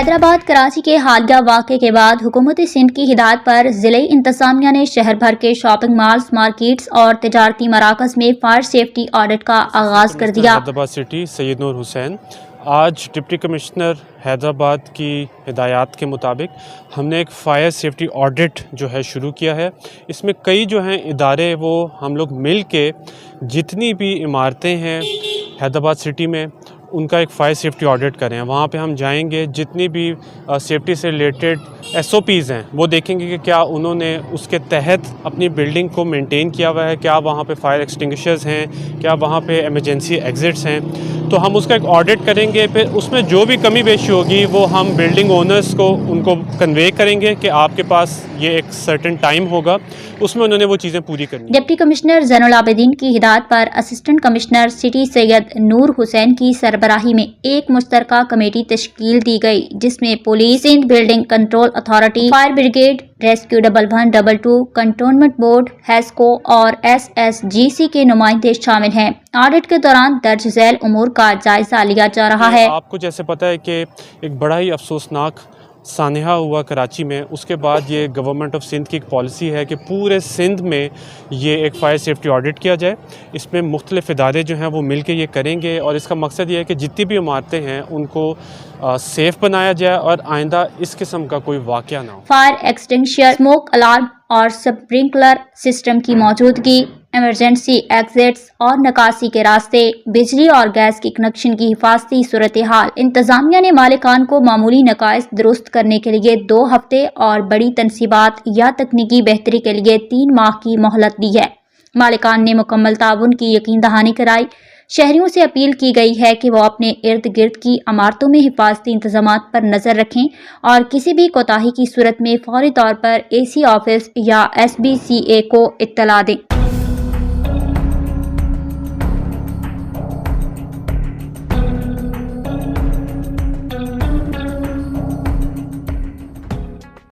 حیدرآباد کراچی کے حالیہ واقعے کے بعد حکومت سندھ کی ہدایت پر ضلعی انتظامیہ نے شہر بھر کے شاپنگ مالز، مارکیٹس اور تجارتی مراکز میں فائر سیفٹی آڈٹ کا آغاز کر دیا۔ حیدرآباد سٹی سید نور حسین آج ڈپٹی کمشنر حیدرآباد کی ہدایات کے مطابق ہم نے ایک فائر سیفٹی آڈٹ جو ہے شروع کیا ہے۔ اس میں کئی جو ہیں ادارے وہ ہم لوگ مل کے جتنی بھی عمارتیں ہیں حیدرآباد سٹی میں ان کا ایک فائر سیفٹی آڈٹ کریں۔ وہاں پہ ہم جائیں گے، جتنی بھی سیفٹی سے ریلیٹڈ SOPs ہیں وہ دیکھیں گے کہ کیا انہوں نے اس کے تحت اپنی بلڈنگ کو مینٹین کیا ہوا ہے، کیا وہاں پہ فائر ایکسٹنگشرز ہیں، کیا وہاں پہ ایمرجنسی ایگزٹس ہیں۔ تو ہم اس کا ایک آڈٹ کریں گے، پھر اس میں جو بھی کمی بیشی ہوگی وہ ہم بلڈنگ اونرز کو ان کو کنوے کریں گے کہ آپ کے پاس یہ ایک سرٹن ٹائم ہوگا، اس میں انہوں نے وہ چیزیں پوری کرنی۔ ڈپٹی کمشنر زین العابدین کی ہدایت پر اسسٹنٹ کمشنر سٹی سید نور حسین کی سربراہی میں ایک مشترکہ کمیٹی تشکیل دی گئی، جس میں police, Sindh building control authority, fire brigade, rescue 112 cantonment board, HESCO اور SSGC کے نمائندے شامل ہیں۔ آڈٹ کے دوران درج ذیل امور کا جائزہ لیا جا رہا ہے۔ آپ کو جیسے پتہ ہے کہ ایک بڑا ہی افسوسناک سانحہ ہوا کراچی میں، اس کے بعد یہ گورنمنٹ آف سندھ کی ایک پالیسی ہے کہ پورے سندھ میں یہ ایک فائر سیفٹی آڈٹ کیا جائے۔ اس میں مختلف ادارے جو ہیں وہ مل کے یہ کریں گے، اور اس کا مقصد یہ ہے کہ جتنی بھی عمارتیں ہیں ان کو سیف بنایا جائے اور آئندہ اس قسم کا کوئی واقعہ نہ ہو۔ فائر ایکسٹنگشر، اسموک الارم اور سپرنکلر سسٹم کی موجودگی، ایمرجنسی ایگزٹس اور نکاسی کے راستے، بجلی اور گیس کی کنکشن کی حفاظتی صورتحال۔ انتظامیہ نے مالکان کو معمولی نقائص درست کرنے کے لیے 2 ہفتے اور بڑی تنصیبات یا تکنیکی بہتری کے لیے 3 ماہ کی مہلت دی ہے۔ مالکان نے مکمل تعاون کی یقین دہانی کرائی۔ شہریوں سے اپیل کی گئی ہے کہ وہ اپنے ارد گرد کی عمارتوں میں حفاظتی انتظامات پر نظر رکھیں اور کسی بھی کوتاہی کی صورت میں فوری طور پر AC آفس یا SBCA کو اطلاع دیں۔